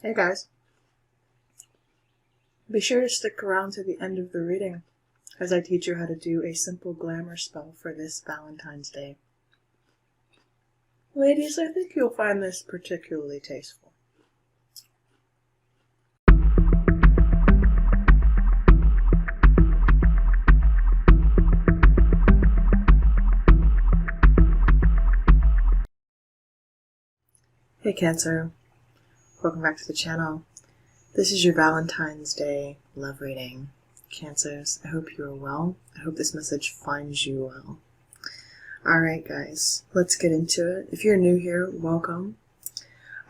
Hey guys, be sure to stick around to the end of the reading as I teach you how to do a simple glamour spell for this Valentine's Day. Ladies, I think you'll find this particularly tasteful. Hey Cancer, welcome back to the channel. This is your Valentine's Day love reading. Cancers, I hope you are well. I hope this message finds you well. Alright guys, let's get into it. If you're new here, welcome.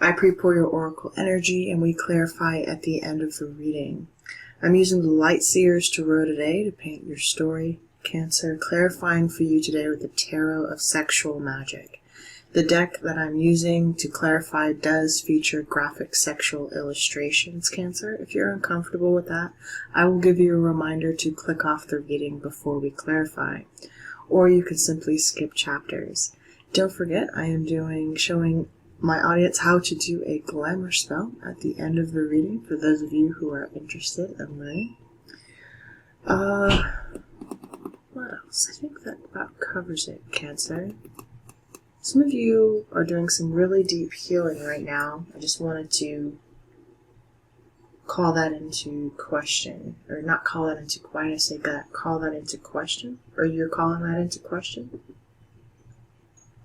I pre-pull your oracle energy and we clarify at the end of the reading. I'm using the Light Seers Tarot today to paint your story, Cancer, clarifying for you today with the Tarot of Sexual Magic. The deck that I'm using to clarify does feature graphic sexual illustrations, Cancer. If you're uncomfortable with that, I will give you a reminder to click off the reading before we clarify. Or you can simply skip chapters. Don't forget, I am showing my audience how to do a glamour spell at the end of the reading for those of you who are interested in learning. What else? I think that about covers it, Cancer. Some of you are doing some really deep healing right now. I just wanted to call that into question. Or not call that into question. Why did I say that? Call that into question? Or you're calling that into question?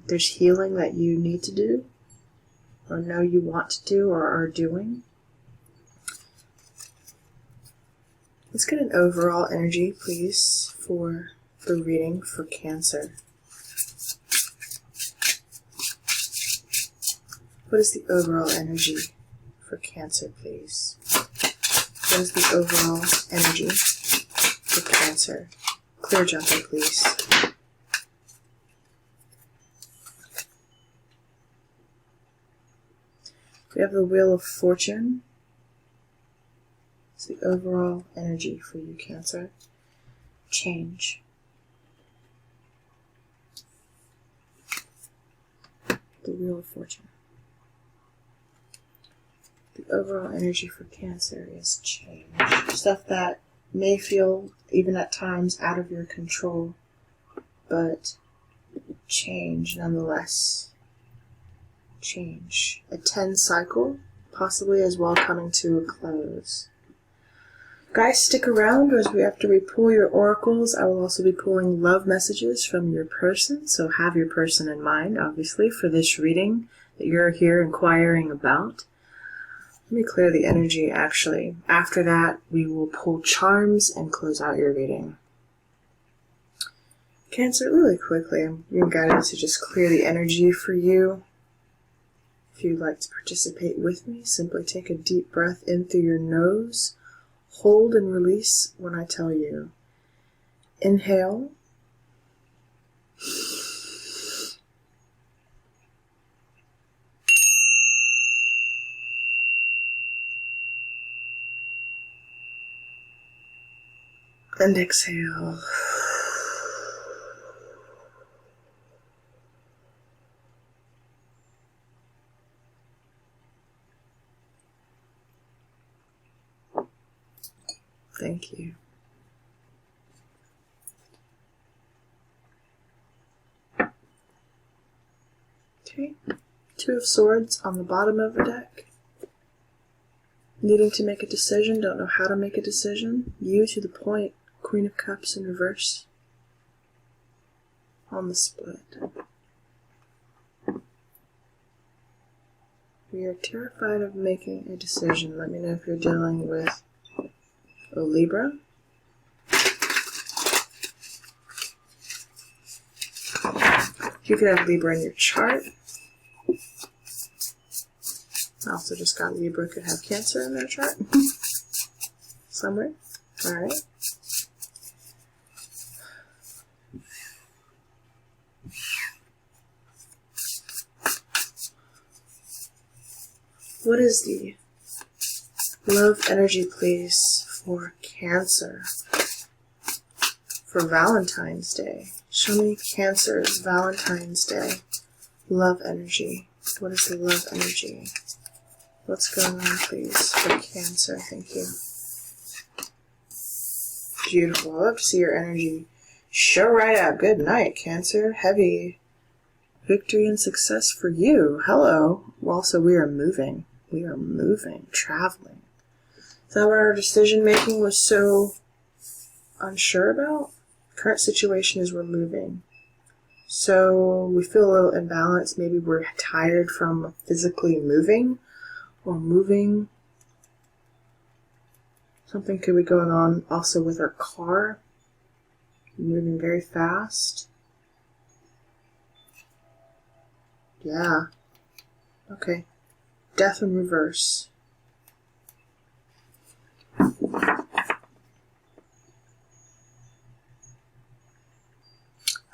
There's healing that you need to do? Or know you want to do or are doing? Let's get an overall energy, please, for the reading for Cancer. What is the overall energy for Cancer, please? What is the overall energy for Cancer? Clear jumper, please. We have the Wheel of Fortune. It's the overall energy for you, Cancer. Change. The Wheel of Fortune. The overall energy for Cancer is change. Stuff that may feel, even at times, out of your control, but change nonetheless. Change. A 10 cycle, possibly as well coming to a close. Guys, stick around as after we pull your oracles. I will also be pulling love messages from your person, so have your person in mind, obviously, for this reading that you're here inquiring about. Let me clear the energy, actually. After that, we will pull charms and close out your reading. Cancer, really quickly, I'm being guided to just clear the energy for you. If you'd like to participate with me, simply take a deep breath in through your nose. Hold and release when I tell you. Inhale. And exhale. Thank you. Okay. 2 of Swords on the bottom of the deck. Needing to make a decision, don't know how to make a decision. You to the point. Queen of Cups in reverse on the split. We are terrified of making a decision. Let me know if you're dealing with a Libra. You could have Libra in your chart. I also just got Libra could have Cancer in their chart. Somewhere. Alright. What is the love energy, please, for Cancer for Valentine's Day? Show me Cancer's Valentine's Day love energy. What is the love energy? What's going on, please, for Cancer? Thank you. Beautiful. I love to see your energy show right up. Good night, Cancer. Heavy victory and success for you. Hello. Also, we are moving. We are moving, traveling. Is that what our decision making was so unsure about? Current situation is we're moving. So we feel a little imbalanced. Maybe we're tired from physically moving or moving. Something could be going on also with our car. Moving very fast. Yeah. Okay. Death in reverse. A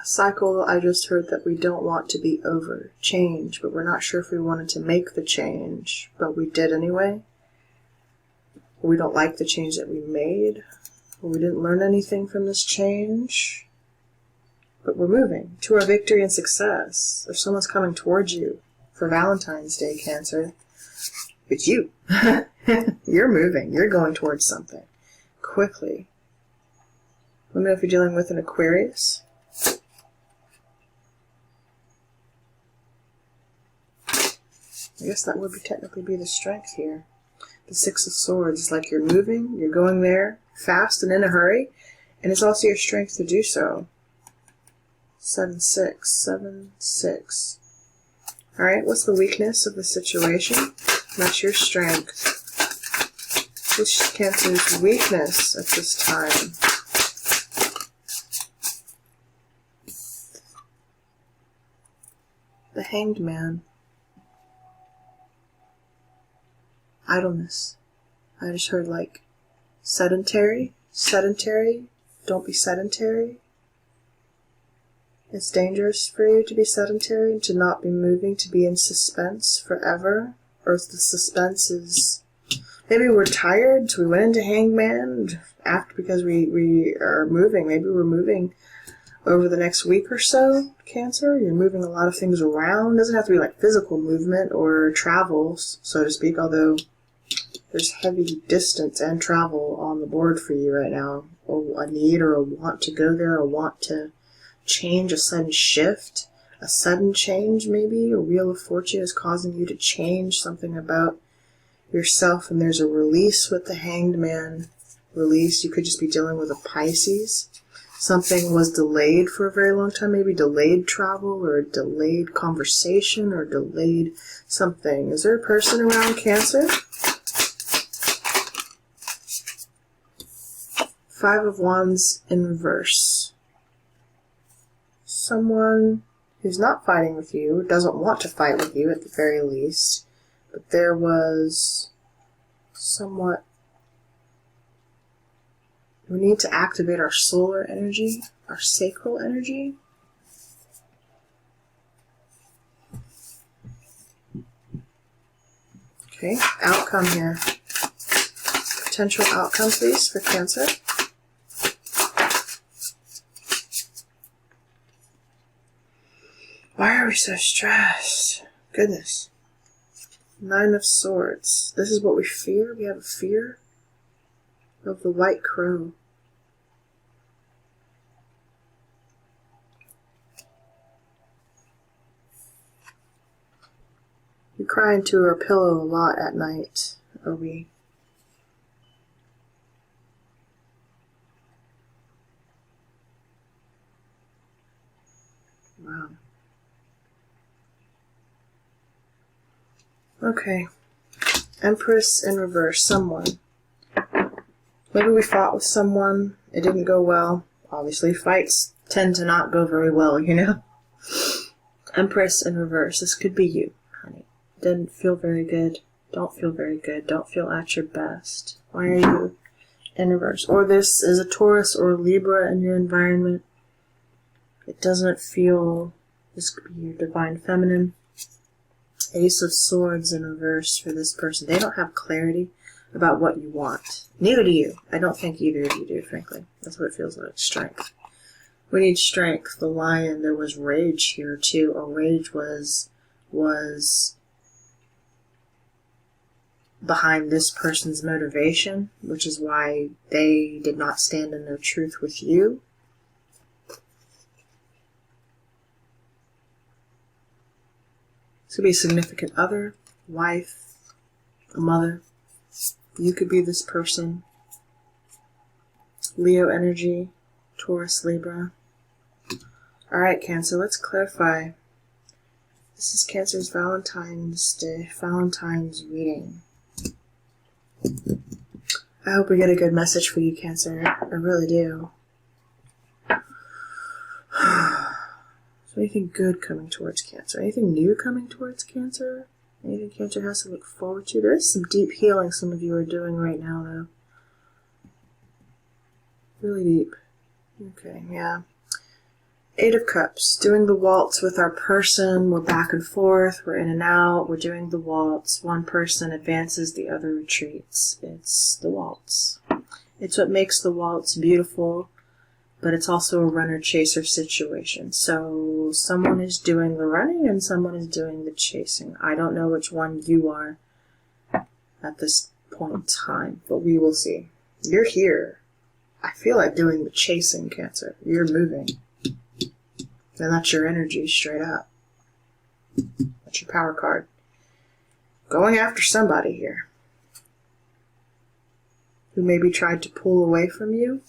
cycle I just heard that we don't want to be over. Change, but we're not sure if we wanted to make the change, but we did anyway. Or we don't like the change that we made. Or we didn't learn anything from this change. But we're moving to our victory and success. If someone's coming towards you for Valentine's Day, Cancer, it's you. You're moving. You're going towards something. Quickly. Let me know if you're dealing with an Aquarius. I guess that would technically be the strength here. The Six of Swords is like you're moving, you're going there fast and in a hurry, and it's also your strength to do so. 7-6, 7-6. Alright, what's the weakness of the situation? That's your strength. What's Cancer's weakness at this time? The Hanged Man. Idleness. I just heard like sedentary, don't be sedentary. It's dangerous for you to be sedentary, to not be moving, to be in suspense forever. Or if the suspense is, maybe we're tired, so we went into Hangman after because we are moving. Maybe we're moving over the next week or so, Cancer. You're moving a lot of things around. It doesn't have to be like physical movement or travels, so to speak, although there's heavy distance and travel on the board for you right now. Or a need or a want to go there, a want to change, a sudden shift, a sudden change maybe. A Wheel of Fortune is causing you to change something about yourself, and there's a release with the Hanged Man. Release, you could just be dealing with a Pisces. Something was delayed for a very long time, maybe delayed travel or a delayed conversation or delayed something. Is there a person around, Cancer? 5 of Wands in reverse. Someone who's not fighting with you, doesn't want to fight with you at the very least, but there was somewhat. We need to activate our solar energy, our sacral energy. Okay, outcome here. Potential outcome, please, for Cancer. Why are we so stressed? Goodness. 9 of Swords. This is what we fear. We have a fear of the white crow. We cry into our pillow a lot at night, or we? Wow. Okay. Empress in reverse. Someone. Maybe we fought with someone. It didn't go well. Obviously, fights tend to not go very well, you know? Empress in reverse. This could be you, honey. Didn't feel very good. Don't feel very good. Don't feel at your best. Why are you in reverse? Or this is a Taurus or a Libra in your environment. It doesn't feel... This could be your divine feminine. Ace of Swords in reverse for this person. They don't have clarity about what you want. Neither do you. I don't think either of you do, frankly. That's what it feels like. Strength. We need strength. The Lion. There was rage here, too. Or rage was behind this person's motivation, which is why they did not stand in their truth with you. This could be a significant other, wife, a mother. You could be this person. Leo energy, Taurus, Libra. Alright, Cancer, let's clarify. This is Cancer's Valentine's Day, Valentine's reading. I hope we get a good message for you, Cancer. I really do. Is there anything good coming towards Cancer? Anything new coming towards Cancer? Anything Cancer has to look forward to? There is some deep healing some of you are doing right now, though. Really deep. Okay, yeah. 8 of Cups. Doing the waltz with our person. We're back and forth. We're in and out. We're doing the waltz. One person advances, the other retreats. It's the waltz. It's what makes the waltz beautiful, but it's also a runner-chaser situation. So someone is doing the running and someone is doing the chasing. I don't know which one you are at this point in time, but we will see. You're here. I feel like doing the chasing, Cancer. You're moving. And that's your energy, straight up. That's your power card. Going after somebody here who maybe tried to pull away from you.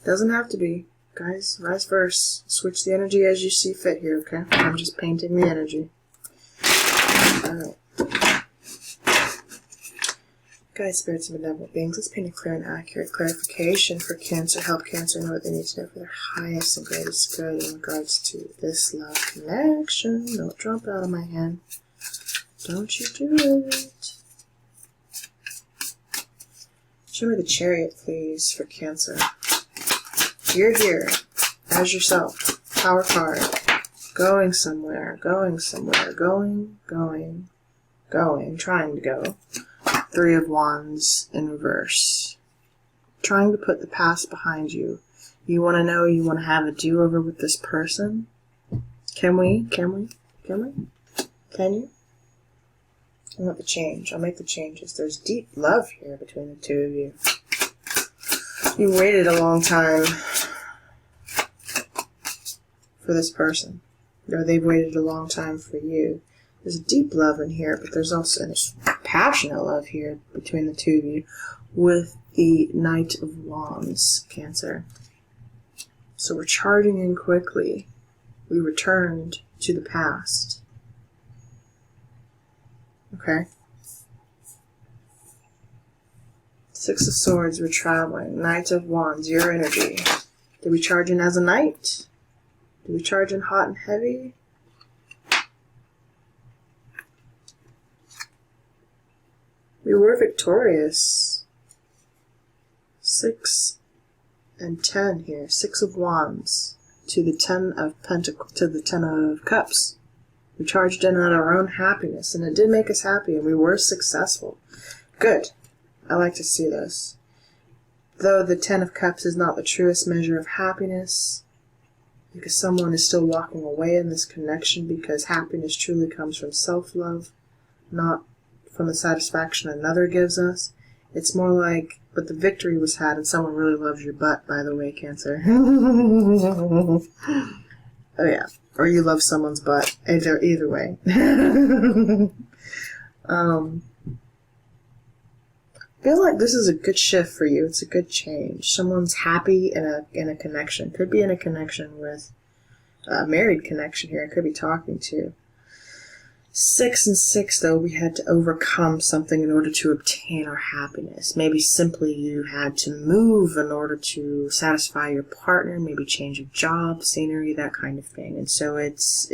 Doesn't have to be. Guys, vice versa. Switch the energy as you see fit here, okay? I'm just painting the energy. Alright. Guys, spirits, and benevolent beings, let's paint a clear and accurate clarification for Cancer. Help Cancer know what they need to know for their highest and greatest good in regards to this love connection. Don't drop out of my hand. Don't you do it. Show me the Chariot, please, for Cancer. You're here as yourself. Power card. Going somewhere. Going somewhere. Going. Trying to go. 3 of Wands in reverse. Trying to put the past behind you. You want to know, you want to have a do-over with this person? Can we? Can you? I want the change. I'll make the changes. There's deep love here between the two of you. You waited a long time for this person. Or they've waited a long time for you. There's a deep love in here, but there's also there's passionate love here between the two of you with the Knight of Wands, Cancer. So we're charging in quickly. We returned to the past. Okay. 6 of Swords, we're traveling. Knight of Wands, your energy. Did we charge in as a knight? Did we charge in hot and heavy? We were victorious. 6 and 10 here. 6 of Wands to the 10 of Pentacles, to the 10 of Cups. We charged in on our own happiness, and it did make us happy, and we were successful. Good. I like to see this. Though the 10 of Cups is not the truest measure of happiness, because someone is still walking away in this connection, because happiness truly comes from self-love, not from the satisfaction another gives us. It's more like, but the victory was had and someone really loves your butt, by the way, Cancer. Oh yeah. Or you love someone's butt. Either way. I feel like this is a good shift for you. It's a good change. Someone's happy in a connection. Could be in a connection with a married connection here. I could be talking to. 6 and 6, though, we had to overcome something in order to obtain our happiness. Maybe simply you had to move in order to satisfy your partner, maybe change of job, scenery, that kind of thing. And so it's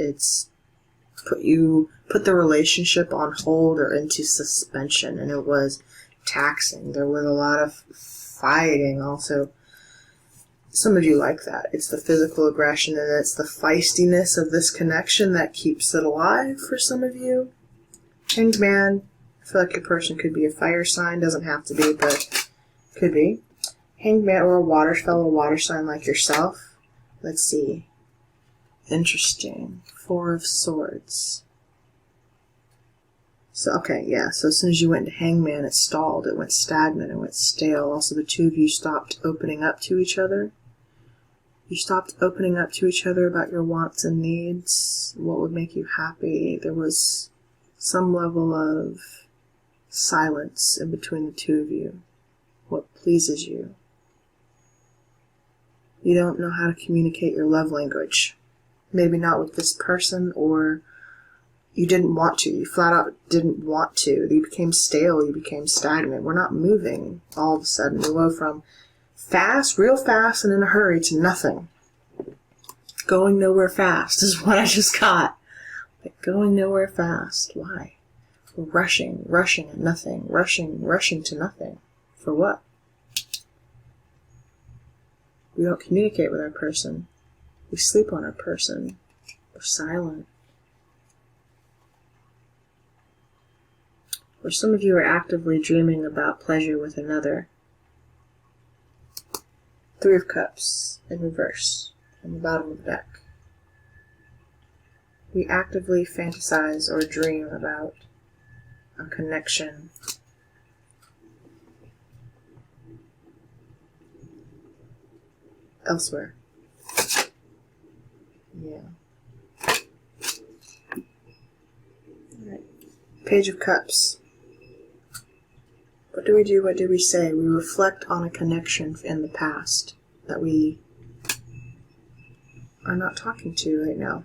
put the relationship on hold or into suspension, and it was taxing. There was a lot of fighting also. Some of you like that. It's the physical aggression and it's the feistiness of this connection that keeps it alive for some of you. Hanged Man. I feel like your person could be a fire sign. Doesn't have to be, but could be. Hanged Man or a fellow water sign like yourself. Let's see. Interesting. Four of Swords. So, okay, yeah, so as soon as you went to Hangman, it stalled, it went stagnant, it went stale. Also, the two of you stopped opening up to each other. You stopped opening up to each other about your wants and needs, what would make you happy. There was some level of silence in between the two of you. What pleases you. You don't know how to communicate your love language. Maybe not with this person, or you didn't want to. You flat out didn't want to. You became stale. You became stagnant. We're not moving all of a sudden. We go from fast, real fast, and in a hurry to nothing. Going nowhere fast is what I just got. Like, going nowhere fast. Why? We're rushing at nothing. Rushing to nothing. For what? We don't communicate with our person. We sleep on our person. We're silent. Or some of you are actively dreaming about pleasure with another. Three of Cups in reverse on the bottom of the deck. We actively fantasize or dream about a connection. Elsewhere. Yeah. Alright. Page of Cups. What do we do? What do we say? We reflect on a connection in the past that we are not talking to right now.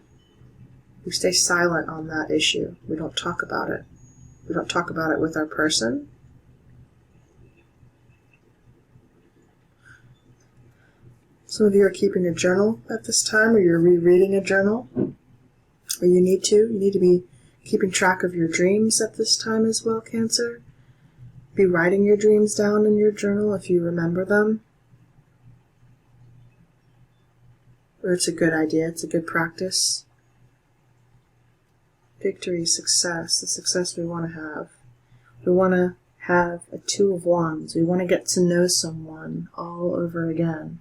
We stay silent on that issue. We don't talk about it. We don't talk about it with our person. Some of you are keeping a journal at this time, or you're rereading a journal, or you need to. You need to be keeping track of your dreams at this time as well, Cancer. Be writing your dreams down in your journal if you remember them. Or it's a good idea, it's a good practice. Victory, success, the success we want to have. We want to have a Two of Wands. We want to get to know someone all over again.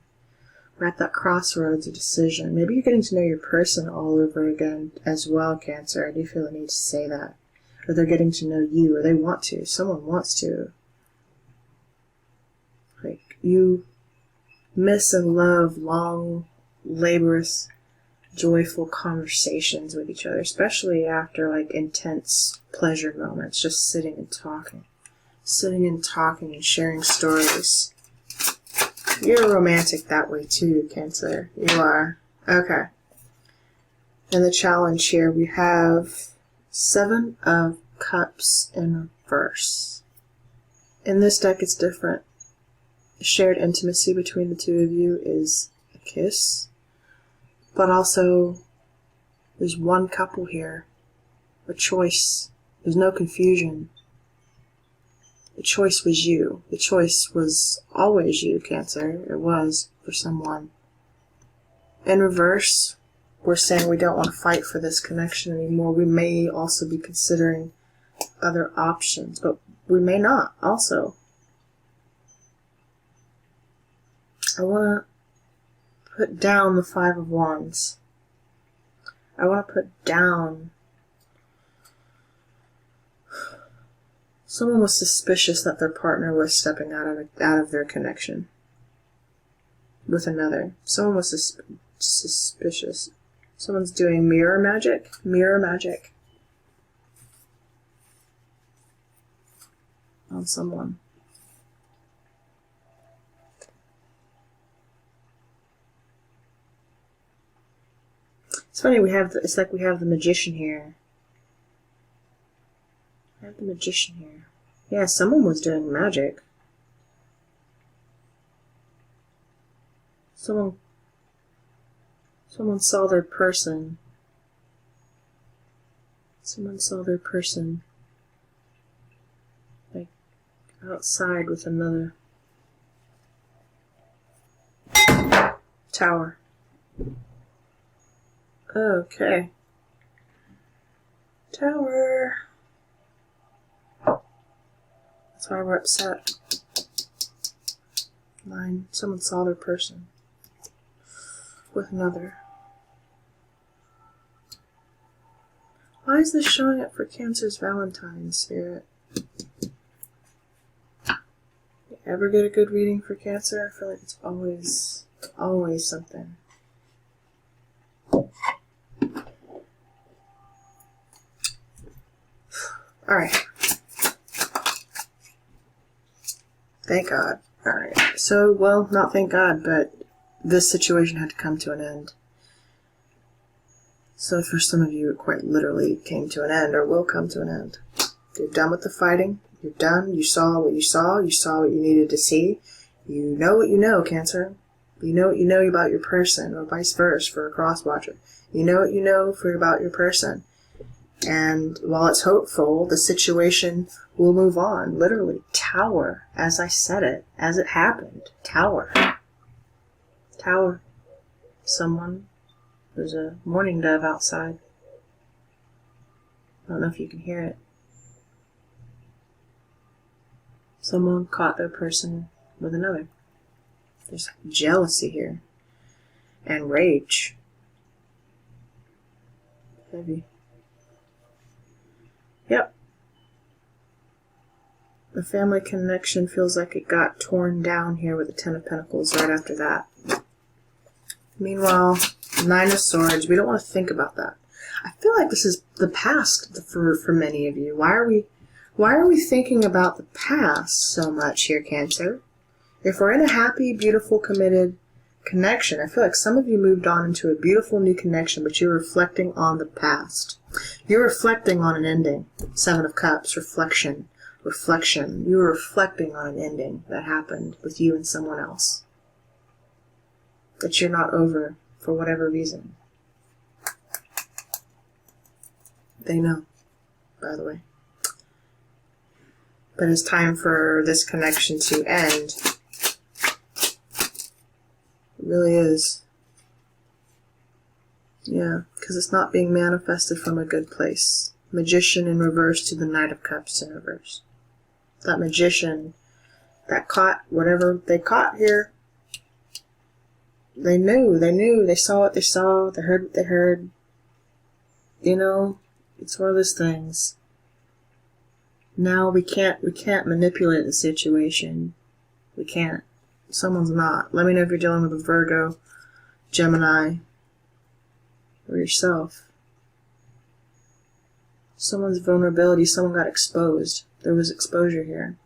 We're at that crossroads of decision. Maybe you're getting to know your person all over again as well, Cancer. I do feel the need to say that. Or they're getting to know you, or they want to. Someone wants to. Like, you miss and love long, laborious, joyful conversations with each other, especially after, like, intense pleasure moments, just sitting and talking. Sitting and talking and sharing stories. You're romantic that way too, Cancer. You are. Okay. And the challenge here, we have Seven of Cups in reverse. In this deck, it's different. The shared intimacy between the two of you is a kiss. But also, there's one couple here. A choice. There's no confusion. The choice was you. The choice was always you, Cancer. It was for someone. In reverse, we're saying we don't want to fight for this connection anymore. We may also be considering other options, but we may not also. I want to put down the Five of Wands. I want to put down... Someone was suspicious that their partner was stepping out of their connection with another. Someone was suspicious. Someone's doing mirror magic. Mirror magic on someone. It's funny, it's like we have the Magician here. I have the Magician here. Yeah, someone was doing magic. Someone saw their person. Someone saw their person, like, outside with another. Tower. Okay. Tower. That's why we're upset. 9. Someone saw their person with another. Why is this showing up for Cancer's Valentine's, Spirit? You ever get a good reading for Cancer? I feel like it's always something. Alright. Thank God. Alright. So, well, not thank God, but this situation had to come to an end. So for some of you, it quite literally came to an end, or will come to an end. You're done with the fighting. You're done. You saw what you saw. You saw what you needed to see. You know what you know, Cancer. You know what you know about your person, or vice versa for a cross-watcher. You know what you know about your person. And while it's hopeful, the situation will move on. Literally, tower, as I said it, as it happened. Tower. Tower. Someone. There's a mourning dove outside. I don't know if you can hear it. Someone caught their person with another. There's jealousy here. And rage. Heavy. Yep. The family connection feels like it got torn down here with the Ten of Pentacles right after that. Meanwhile, Nine of Swords, we don't want to think about that. I feel like this is the past for many of you. Why are we thinking about the past so much here, Cancer? If we're in a happy, beautiful, committed connection, I feel like some of you moved on into a beautiful new connection, but you're reflecting on the past. You're reflecting on an ending. Seven of Cups, reflection. You're reflecting on an ending that happened with you and someone else. That you're not over for whatever reason. They know, by the way. But it's time for this connection to end. It really is. Yeah, because it's not being manifested from a good place. Magician in reverse to the Knight of Cups in reverse. That magician that caught whatever they caught here, they knew, they saw what they saw, they heard what they heard. You know, it's one of those things. Now we can't manipulate the situation. We can't. Someone's not. Let me know if you're dealing with a Virgo, Gemini, or yourself. Someone's vulnerability, someone got exposed. There was exposure here.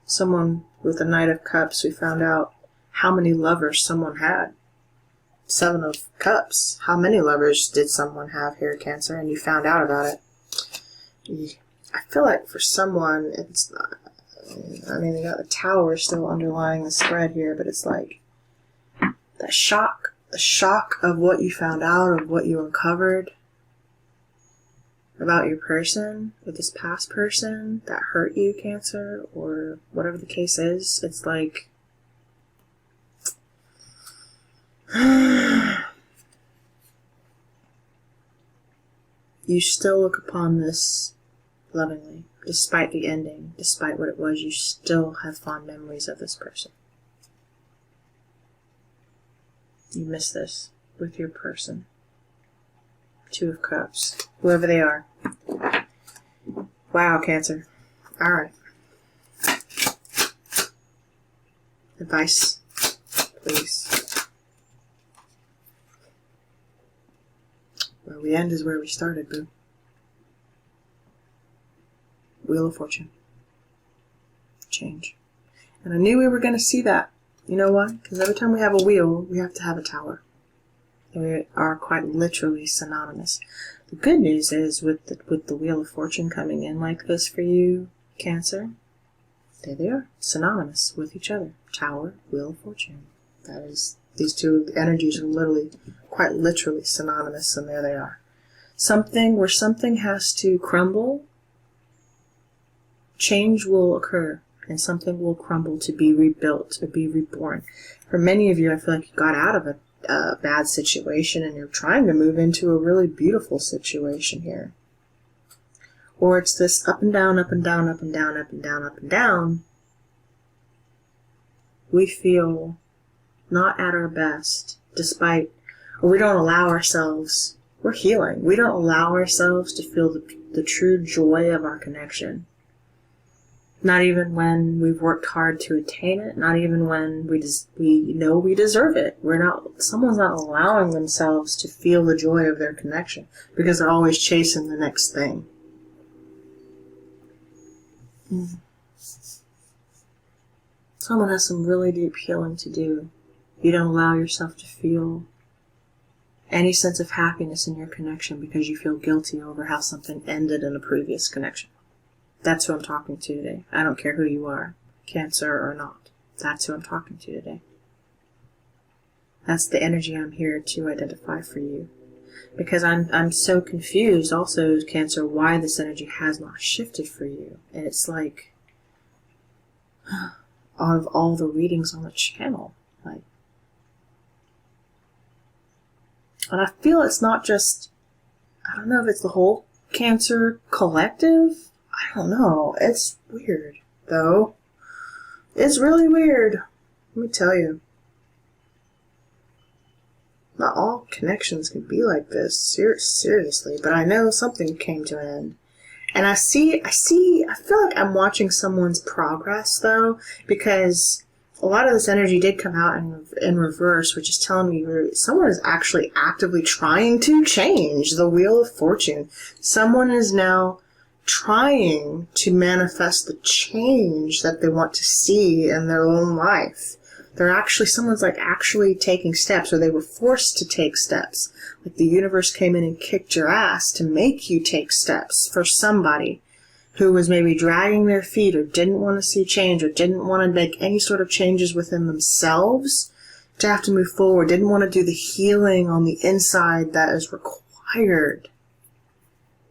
Someone with the Knight of Cups, we found out how many lovers someone had. Seven of Cups. How many lovers did someone have here, Cancer? And you found out about it. I feel like for someone, it's not, I mean, they got the Tower still underlying the spread here, but it's like the shock of what you found out, of what you uncovered about your person, with this past person that hurt you, Cancer, or whatever the case is. It's like, you still look upon this lovingly, despite the ending, despite what it was, you still have fond memories of this person. You miss this with your person. Two of Cups, whoever they are. Wow, Cancer. Alright. Advice, please. Where we end is where we started, boo. Wheel of Fortune. Change. And I knew we were going to see that. You know why? Because every time we have a wheel, we have to have a tower. They are quite literally synonymous. The good news is with the Wheel of Fortune coming in like this for you, Cancer, there they are, synonymous with each other. Tower, Wheel of Fortune. That is, these two energies are literally, quite literally synonymous, and there they are. Something where something has to crumble, change will occur, and something will crumble to be rebuilt, to be reborn. For many of you, I feel like you got out of a bad situation and you're trying to move into a really beautiful situation here. Or it's this up and down, up and down, up and down, up and down, up and down. We feel not at our best, despite, or we don't allow ourselves, we're healing. We don't allow ourselves to feel the true joy of our connection. Not even when we've worked hard to attain it. Not even when we know we deserve it. Someone's not allowing themselves to feel the joy of their connection because they're always chasing the next thing. Someone has some really deep healing to do. You don't allow yourself to feel any sense of happiness in your connection because you feel guilty over how something ended in a previous connection. That's who I'm talking to today. I don't care who you are, Cancer or not. That's who I'm talking to today. That's the energy I'm here to identify for you. Because I'm so confused also, Cancer, why this energy has not shifted for you. And it's like, out of all the readings on the channel, and I feel it's not just, I don't know if it's the whole Cancer collective. I don't know. It's weird, though. It's really weird. Let me tell you. Not all connections can be like this, seriously, but I know something came to an end. And I feel like I'm watching someone's progress, though, because a lot of this energy did come out in reverse, which is telling me someone is actually actively trying to change the Wheel of Fortune. Someone is now trying to manifest the change that they want to see in their own life. Someone's actually taking steps, or they were forced to take steps. Like the universe came in and kicked your ass to make you take steps for somebody who was maybe dragging their feet or didn't want to see change or didn't want to make any sort of changes within themselves to have to move forward, didn't want to do the healing on the inside that is required.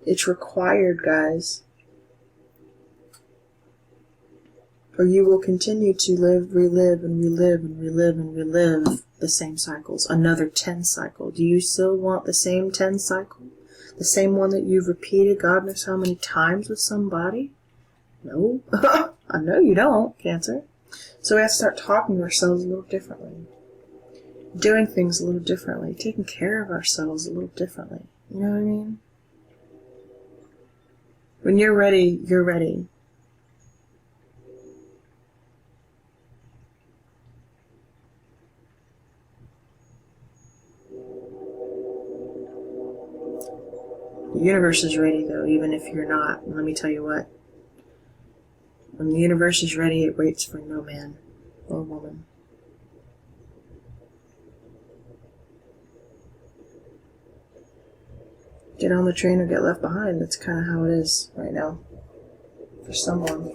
It's required, guys. Or you will continue to relive the same cycles. Another 10 cycle. Do you still want the same 10 cycle? The same one that you've repeated God knows how many times with somebody? No. I know you don't, Cancer. So we have to start talking to ourselves a little differently. Doing things a little differently. Taking care of ourselves a little differently. You know what I mean? When you're ready, you're ready. The universe is ready, though, even if you're not. And let me tell you what. When the universe is ready, it waits for no man or woman. Get on the train or get left behind. That's kind of how it is right now for someone.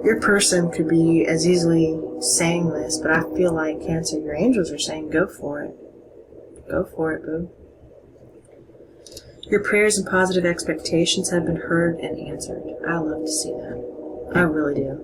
Your person could be as easily saying this, but I feel like, Cancer, your angels are saying go for it. Go for it, boo. Your prayers and positive expectations have been heard and answered. I love to see that. I really do.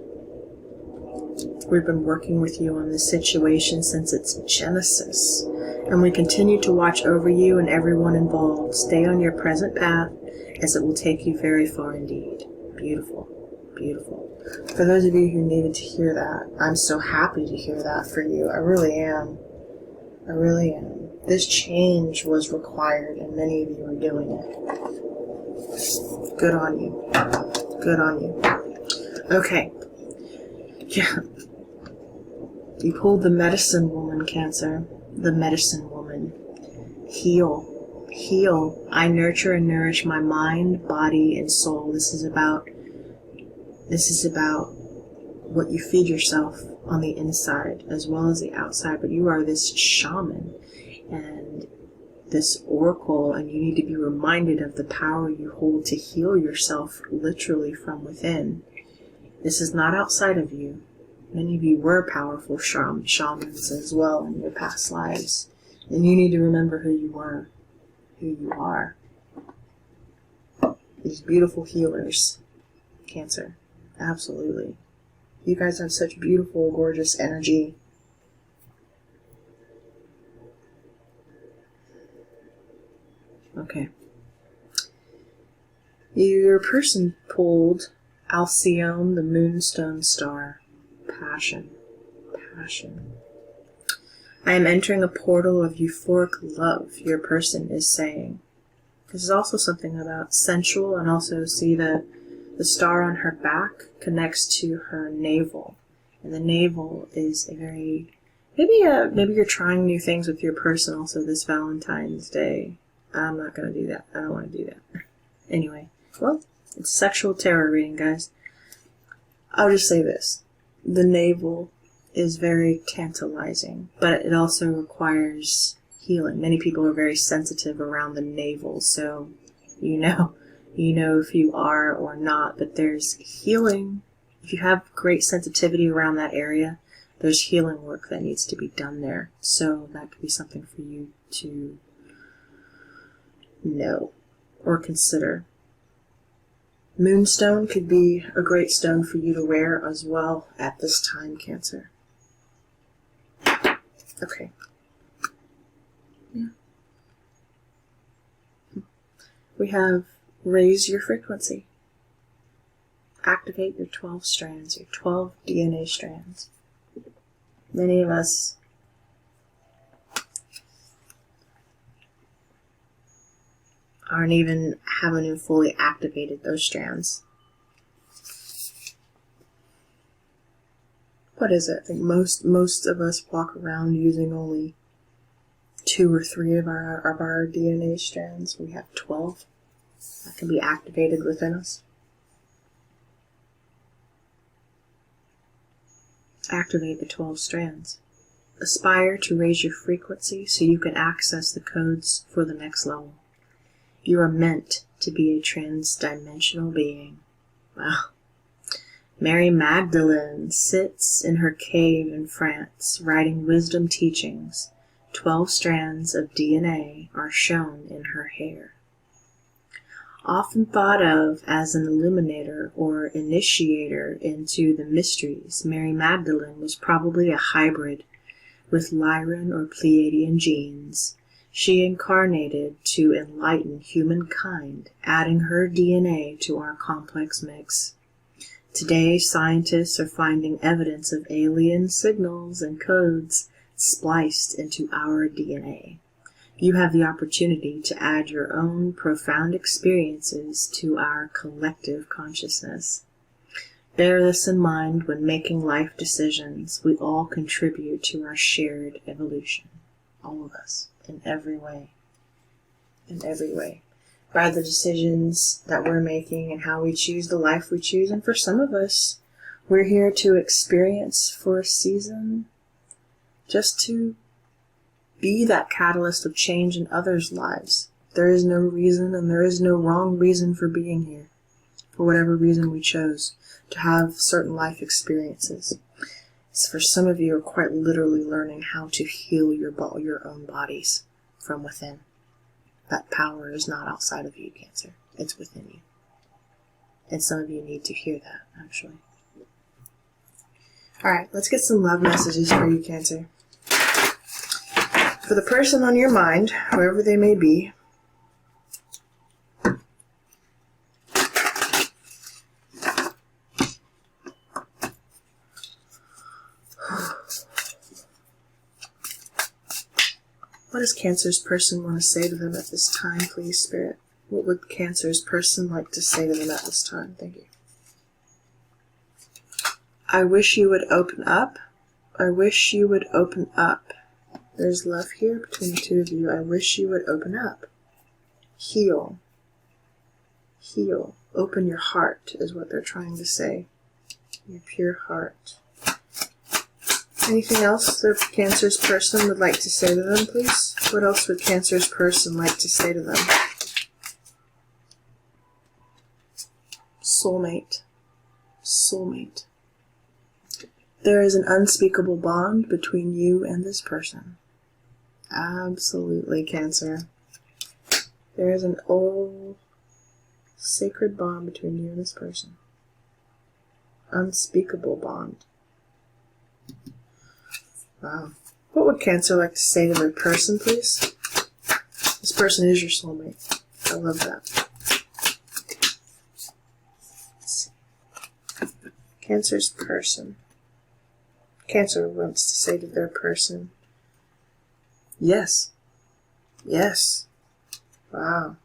We've been working with you on this situation since its genesis, and we continue to watch over you and everyone involved. Stay on your present path, as it will take you very far indeed. Beautiful. Beautiful. For those of you who needed to hear that, I'm so happy to hear that for you. I really am. I really am. This change was required, and many of you are doing it. Good on you. Good on you. Okay. Yeah. You pulled the medicine woman, Cancer. The medicine woman. Heal. Heal. I nurture and nourish my mind, body, and soul. This is about what you feed yourself on the inside as well as the outside. But you are this shaman and this oracle, and you need to be reminded of the power you hold to heal yourself literally from within. This is not outside of you. Many of you were powerful shamans as well in your past lives. And you need to remember who you were, who you are. These beautiful healers. Cancer. Absolutely. You guys have such beautiful, gorgeous energy. Okay. Your person pulled Alcyone, the Moonstone Star. Passion. Passion. I am entering a portal of euphoric love, your person is saying. This is also something about sensual, and also see the star on her back connects to her navel. And the navel is a very, maybe you're trying new things with your person also this Valentine's Day. I'm not going to do that. I don't want to do that. Anyway, well, it's a sexual tarot reading, guys. I'll just say this. The navel is very tantalizing, but it also requires healing. Many people are very sensitive around the navel, so you know if you are or not, but there's healing. If you have great sensitivity around that area, there's healing work that needs to be done there. So that could be something for you to know or consider. Moonstone could be a great stone for you to wear as well at this time, Cancer. Okay. Yeah. We have raise your frequency. Activate your 12 strands, your 12 DNA strands. Many of us haven't even fully activated those strands. What is it? I think most of us walk around using only 2 or 3 of our DNA strands. We have 12 that can be activated within us. Activate the 12 strands. Aspire to raise your frequency so you can access the codes for the next level. You are meant to be a trans-dimensional being. Wow. Mary Magdalene sits in her cave in France, writing wisdom teachings. 12 strands of DNA are shown in her hair. Often thought of as an illuminator or initiator into the mysteries, Mary Magdalene was probably a hybrid with Lyran or Pleiadian genes. She incarnated to enlighten humankind, adding her DNA to our complex mix. Today, scientists are finding evidence of alien signals and codes spliced into our DNA. You have the opportunity to add your own profound experiences to our collective consciousness. Bear this in mind when making life decisions. We all contribute to our shared evolution. All of us, in every way. In every way. By the decisions that we're making and how we choose the life we choose. And for some of us, we're here to experience for a season, just to be that catalyst of change in others' lives. There is no reason and there is no wrong reason for being here. For whatever reason we chose to have certain life experiences. So for some of you are quite literally learning how to heal your own bodies from within. That power is not outside of you, Cancer. It's within you. And some of you need to hear that, actually. Alright, let's get some love messages for you, Cancer. For the person on your mind, whoever they may be, what does Cancer's person want to say to them at this time, please, Spirit? What would Cancer's person like to say to them at this time? Thank you. I wish you would open up. I wish you would open up. There's love here between the two of you. I wish you would open up. Heal. Heal. Open your heart is what they're trying to say. Your pure heart. Anything else that Cancer's person would like to say to them, please? What else would Cancer's person like to say to them? Soulmate. Soulmate. There is an unspeakable bond between you and this person. Absolutely, Cancer. There is an old sacred bond between you and this person. Unspeakable bond. Wow. What would Cancer like to say to their person, please? This person is your soulmate. I love that. Let's see. Cancer's person. Cancer wants to say to their person, Yes. Yes. Wow.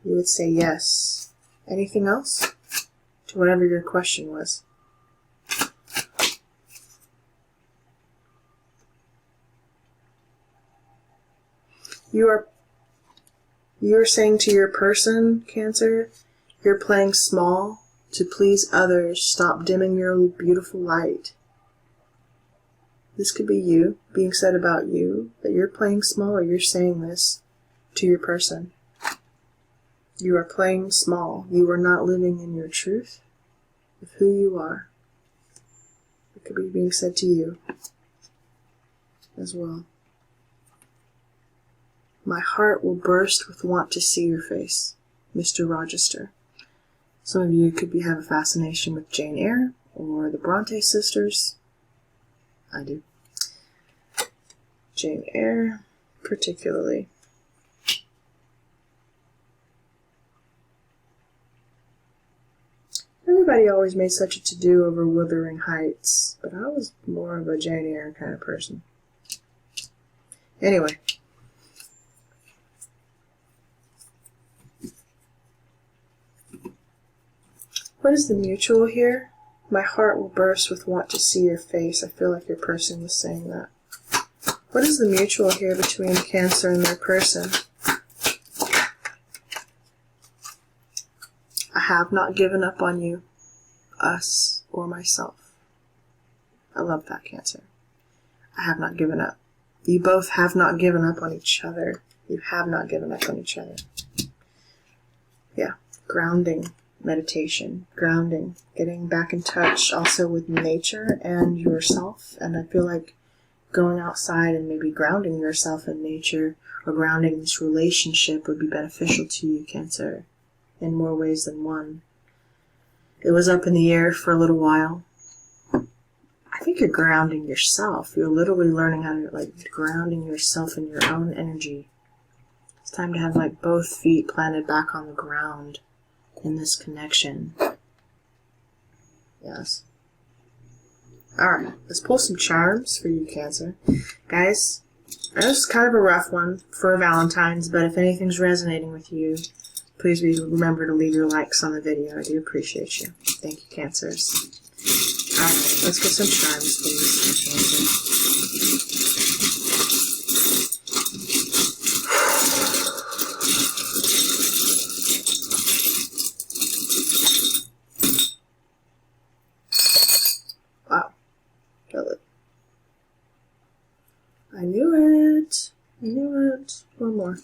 You would say yes. Anything else to whatever your question was? You're saying to your person, Cancer, you're playing small to please others. Stop dimming your beautiful light. This could be you, being said about you, that you're playing small, or you're saying this to your person. You are playing small. You are not living in your truth of who you are. It could be being said to you as well. My heart will burst with want to see your face, Mr. Rochester. Some of you could have a fascination with Jane Eyre or the Bronte sisters. I do. Jane Eyre, particularly. Everybody always made such a to-do over Wuthering Heights, but I was more of a Jane Eyre kind of person. Anyway. What is the mutual here? My heart will burst with want to see your face. I feel like your person was saying that. What is the mutual here between Cancer and their person? I have not given up on you, us, or myself. I love that, Cancer. I have not given up. You both have not given up on each other. You have not given up on each other. Yeah, grounding. Meditation, grounding, getting back in touch also with nature and yourself. And I feel like going outside and maybe grounding yourself in nature or grounding this relationship would be beneficial to you, Cancer, in more ways than one. It was up in the air for a little while. I think you're grounding yourself. You're literally learning how to, grounding yourself in your own energy. It's time to have, both feet planted back on the ground. In this connection. Yes. Alright, let's pull some charms for you, Cancer. Guys, this is kind of a rough one for Valentine's, but if anything's resonating with you, please remember to leave your likes on the video. I do appreciate you. Thank you, Cancers. Alright, let's get some charms, please, Cancer. I knew it. I knew it. One more.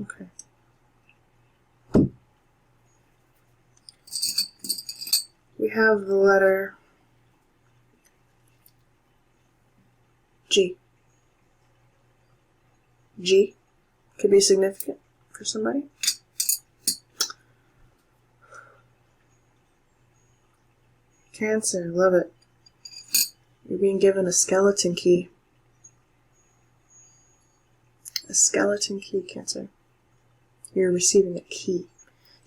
Okay. We have the letter G. G could be significant for somebody. Cancer, love it. You're being given a skeleton key. A skeleton key, Cancer. You're receiving a key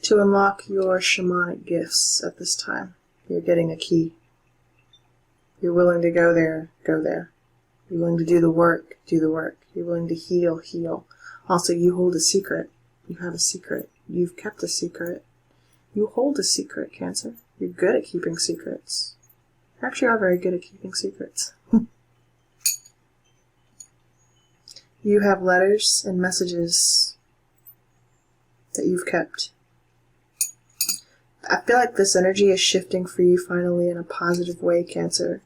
to unlock your shamanic gifts at this time. You're getting a key. You're willing to go there, go there. You're willing to do the work, do the work. You're willing to heal, heal. Also, you hold a secret. You have a secret. You've kept a secret. You hold a secret, Cancer. You're good at keeping secrets. You actually are very good at keeping secrets. You have letters and messages that you've kept. I feel like this energy is shifting for you finally in a positive way, Cancer.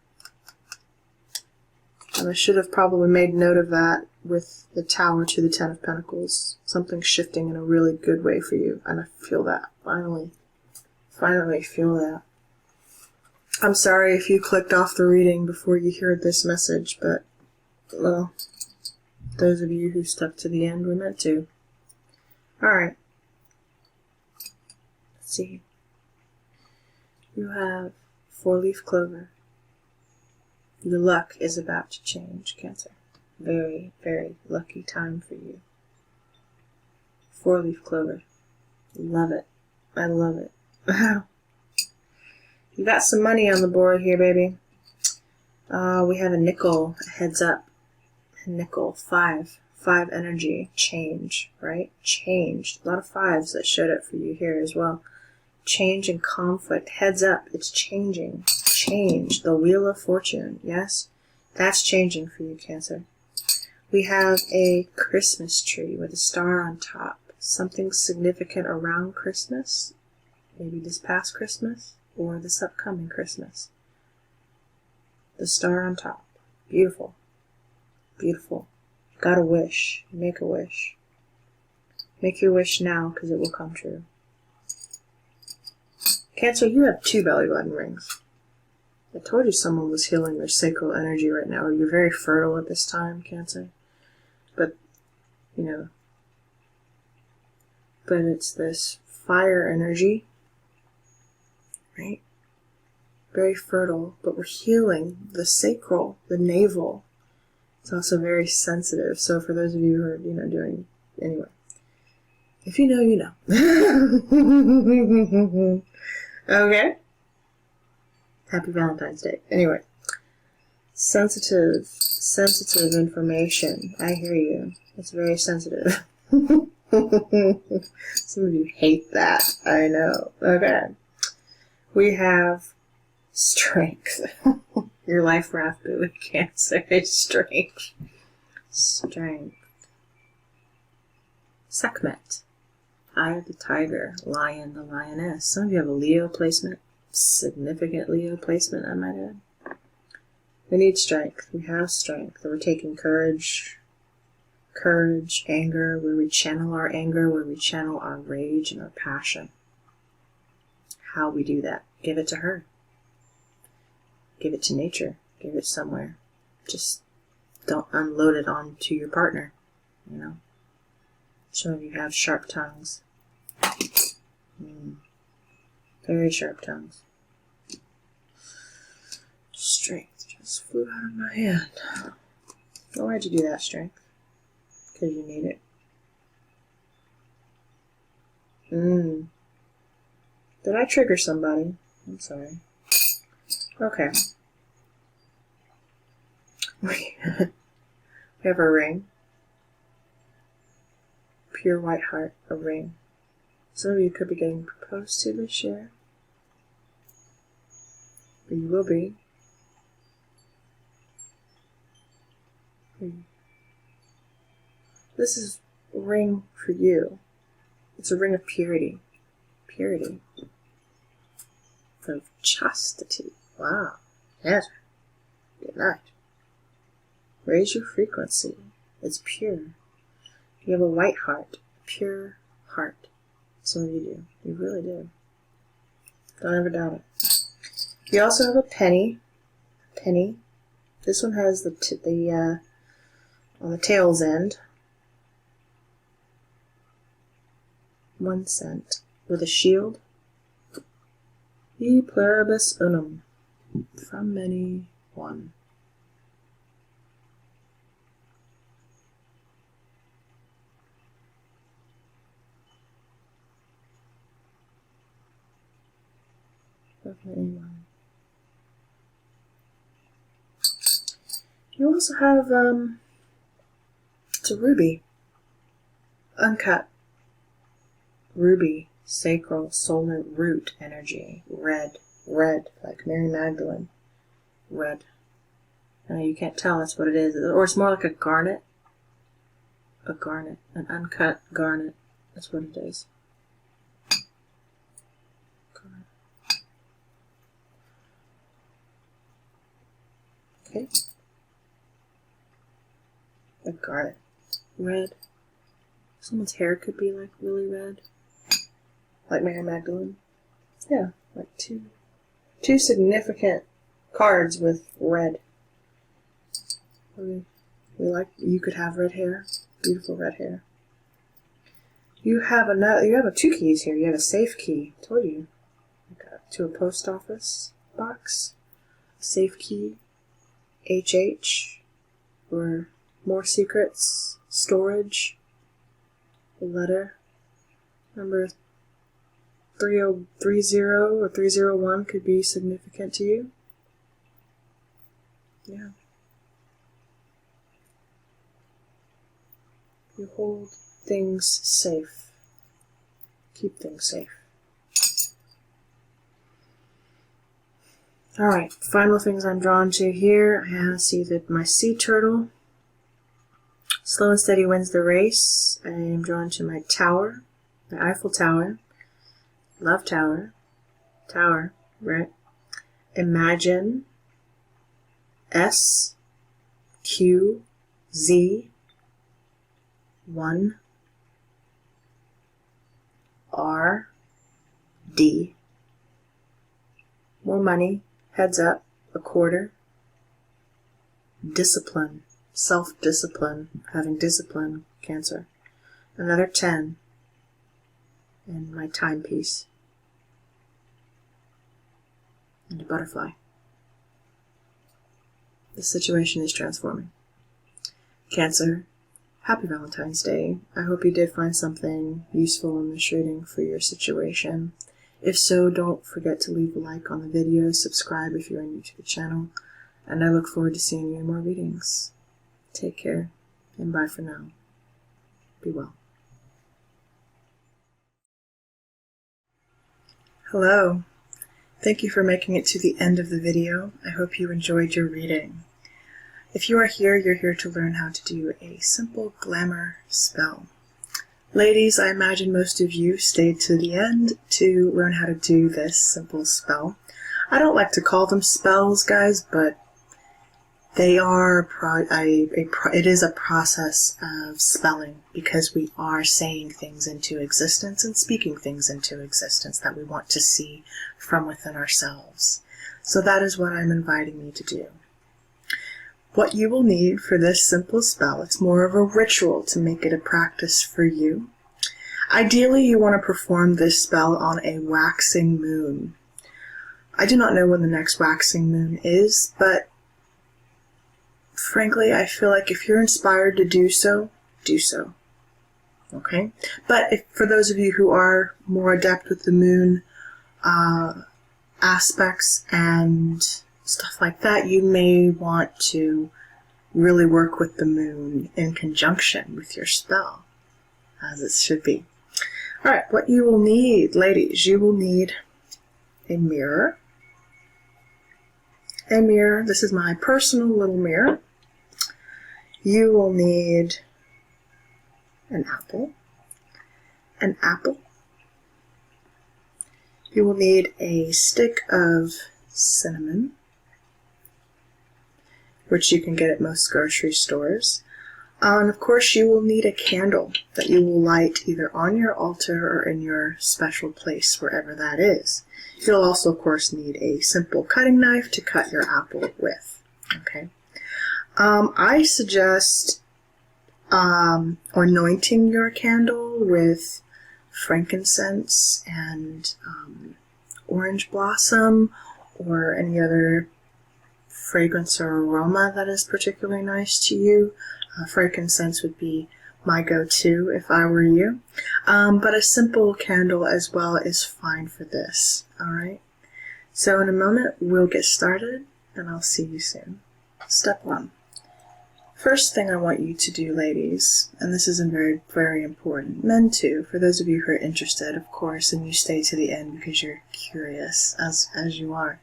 And I should have probably made note of that with the Tower to the Ten of Pentacles. Something's shifting in a really good way for you. And I feel that, finally. Finally feel that. I'm sorry if you clicked off the reading before you heard this message, but, well, those of you who stuck to the end were meant to. Alright. Let's see. You have 4-leaf clover. Your luck is about to change, Cancer. Very, very lucky time for you. 4-leaf clover. Love it. I love it. You got some money on the board here, baby. We have a nickel, a heads up. A nickel, 5. 5 energy, change, right? Change. A lot of 5s that showed up for you here as well. Change and conflict. Heads up, it's changing. Change. The Wheel of Fortune, yes? That's changing for you, Cancer. We have a Christmas tree with a star on top. Something significant around Christmas. Maybe this past Christmas or this upcoming Christmas. The star on top. Beautiful. Beautiful. Got a wish. Make a wish. Make your wish now because it will come true. Cancer, you have 2 belly button rings. I told you someone was healing their sacral energy right now. You're very fertile at this time, Cancer. But, you know, but it's this fire energy, right? Very fertile, but we're healing the sacral, the navel. It's also very sensitive. So for those of you who are, you know, doing, anyway. If you know, you know. Okay? Happy Valentine's Day. Anyway. Sensitive information. I hear you. It's very sensitive. Some of you hate that. I know. Okay. We have strength. Your life raft with Cancer is strength. Strength. Sekhmet. Eye of the tiger. Lion, the lioness. Some of you have a Leo placement. Significant Leo placement, I might add. We need strength. We have strength. We're taking courage, anger, where we channel our anger, where we channel our rage and our passion. How we do that? Give it to her. Give it to nature. Give it somewhere. Just don't unload it onto your partner, you know. Some of you have sharp tongues. Very sharp tongues. Strength just flew out of my hand. Well, why'd you do that, strength? Because you need it. Did I trigger somebody? I'm sorry. Okay. We have a ring. Pure white heart, a ring. Some of you could be getting proposed to this year. Or you will be. This is a ring for you. It's a ring of purity. Purity. Of chastity. Wow. Yes. Good night. Raise your frequency. It's pure. You have a white heart. A pure heart. Some of you do. You really do. Don't ever doubt it. You also have a penny. Penny. This one has the on the tail's end. 1 cent. With a shield. E pluribus unum. From many, one. From many, one. You also have, it's a ruby. Uncut. Ruby. Sacral, solar root energy. Red. Red, like Mary Magdalene. Red. I know you can't tell that's what it is. Or it's more like a garnet. A garnet. An uncut garnet. That's what it is. Garnet. Okay. A garnet. Red. Someone's hair could be like really red. Like Mary Magdalene. Yeah, like two significant cards with red. You could have red hair. Beautiful red hair. You have two keys here. You have a safe key. I told you. To a post office box. Safe key. HH. Or more secrets. Storage. A letter. Number 3030 or 301 could be significant to you. Yeah. You hold things safe. Keep things safe. Alright, final things I'm drawn to here. I see that my sea turtle. Slow and steady wins the race. I am drawn to my tower, my Eiffel Tower, love tower, right? Imagine, S, Q, Z, 1, R, D. More money, heads up, a quarter. Discipline. Self-discipline, having discipline, Cancer. Another 10, and my timepiece, and a butterfly. The situation is transforming. Cancer, happy Valentine's Day. I hope you did find something useful in this reading for your situation. If so, don't forget to leave a like on the video, subscribe if you are new to the channel, and I look forward to seeing you in more readings. Take care, and bye for now. Be well. Hello. Thank you for making it to the end of the video. I hope you enjoyed your reading. If you are here, you're here to learn how to do a simple glamour spell. Ladies, I imagine most of you stayed to the end to learn how to do this simple spell. I don't like to call them spells, guys, but they are it is a process of spelling, because we are saying things into existence and speaking things into existence that we want to see from within ourselves. So that is what I'm inviting you to do. What you will need for this simple spell, it's more of a ritual to make it a practice for you. Ideally, you want to perform this spell on a waxing moon. I do not know when the next waxing moon is, but frankly, I feel like if you're inspired to do so, do so. Okay? But for those of you who are more adept with the moon aspects and stuff like that, you may want to really work with the moon in conjunction with your spell, as it should be. Alright, what you will need, ladies, you will need a mirror. A mirror. This is my personal little mirror. You will need an apple. An apple. You will need a stick of cinnamon, which you can get at most grocery stores. And of course, you will need a candle that you will light either on your altar or in your special place, wherever that is. You'll also, of course, need a simple cutting knife to cut your apple with. Okay. I suggest anointing your candle with frankincense and orange blossom or any other fragrance or aroma that is particularly nice to you. Frankincense would be my go-to if I were you. But a simple candle as well is fine for this. Alright? So in a moment, we'll get started, and I'll see you soon. Step 1. First thing I want you to do, ladies, and this isn't very, very important, men too, for those of you who are interested, of course, and you stay to the end because you're curious, as you are.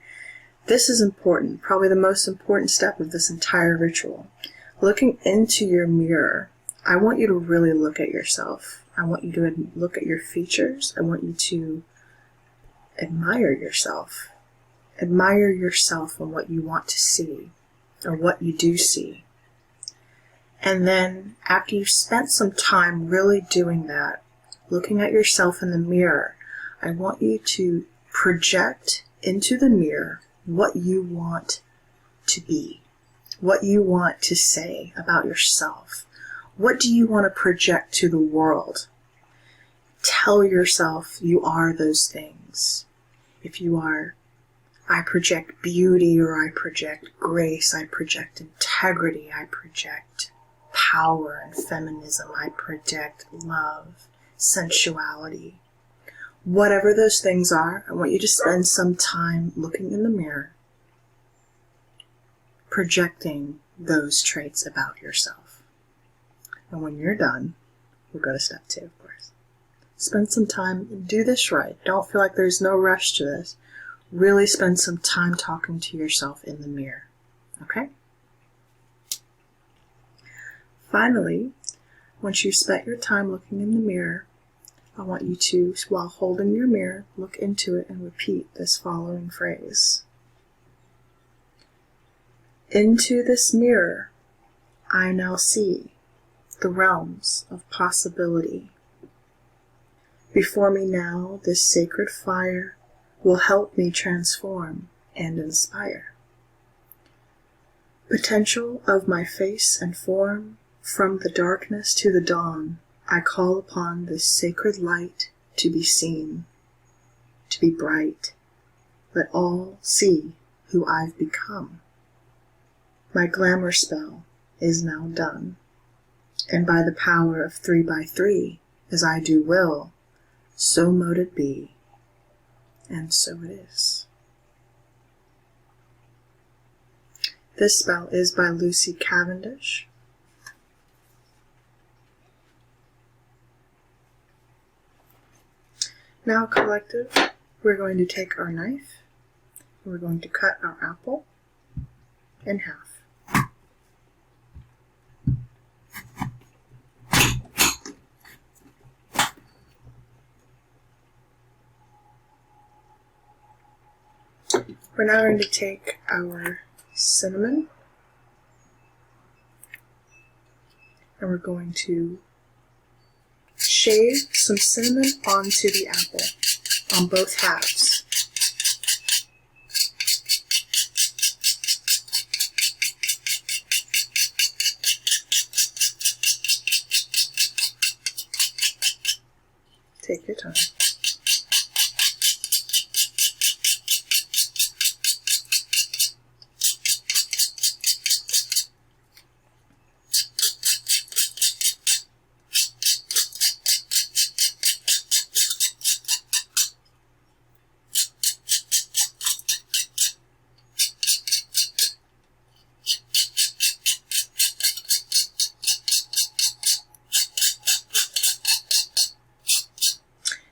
This is important, probably the most important step of this entire ritual. Looking into your mirror, I want you to really look at yourself. I want you to look at your features. I want you to admire yourself. Admire yourself and what you want to see, or what you do see. And then, after you've spent some time really doing that, looking at yourself in the mirror, I want you to project into the mirror what you want to be, what you want to say about yourself. What do you want to project to the world? Tell yourself you are those things. If you are, I project beauty, or I project grace, I project integrity, I project power and feminism, I project love, sensuality. Whatever those things are, I want you to spend some time looking in the mirror, projecting those traits about yourself. And when you're done, we'll go to step 2, of course. Spend some time, do this right. Don't feel like there's no rush to this. Really spend some time talking to yourself in the mirror, okay? Finally, once you've spent your time looking in the mirror, I want you to, while holding your mirror, look into it and repeat this following phrase. Into this mirror, I now see the realms of possibility. Before me now, this sacred fire will help me transform and inspire. Potential of my face and form, from the darkness to the dawn, I call upon this sacred light to be seen, to be bright. Let all see who I've become. My glamour spell is now done, and by the power of 3 by 3, as I do will, so mote it be, and so it is. This spell is by Lucy Cavendish. Now, collective, we're going to take our knife and we're going to cut our apple in half. We're now going to take our cinnamon and we're going to shave some cinnamon onto the apple on both halves. Take your time.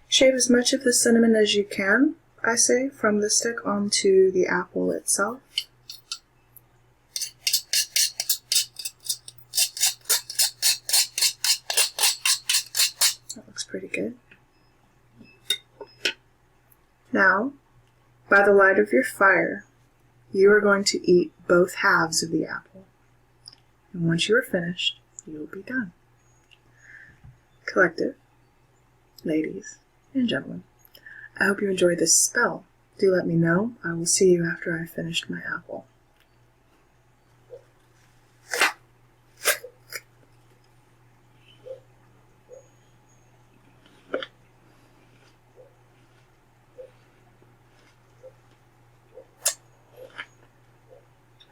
Shave as much of the cinnamon as you can, I say, from the stick onto the apple itself. That looks pretty good. Now, by the light of your fire, you are going to eat both halves of the apple. And once you are finished, you will be done. Collective, ladies and gentlemen, I hope you enjoyed this spell. Do let me know. I will see you after I've finished my apple.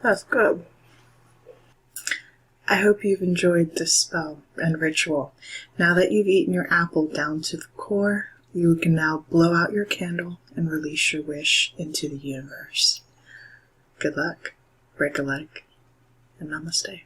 That's good. I hope you've enjoyed this spell and ritual. Now that you've eaten your apple down to the core, you can now blow out your candle and release your wish into the universe. Good luck, break a leg, and namaste.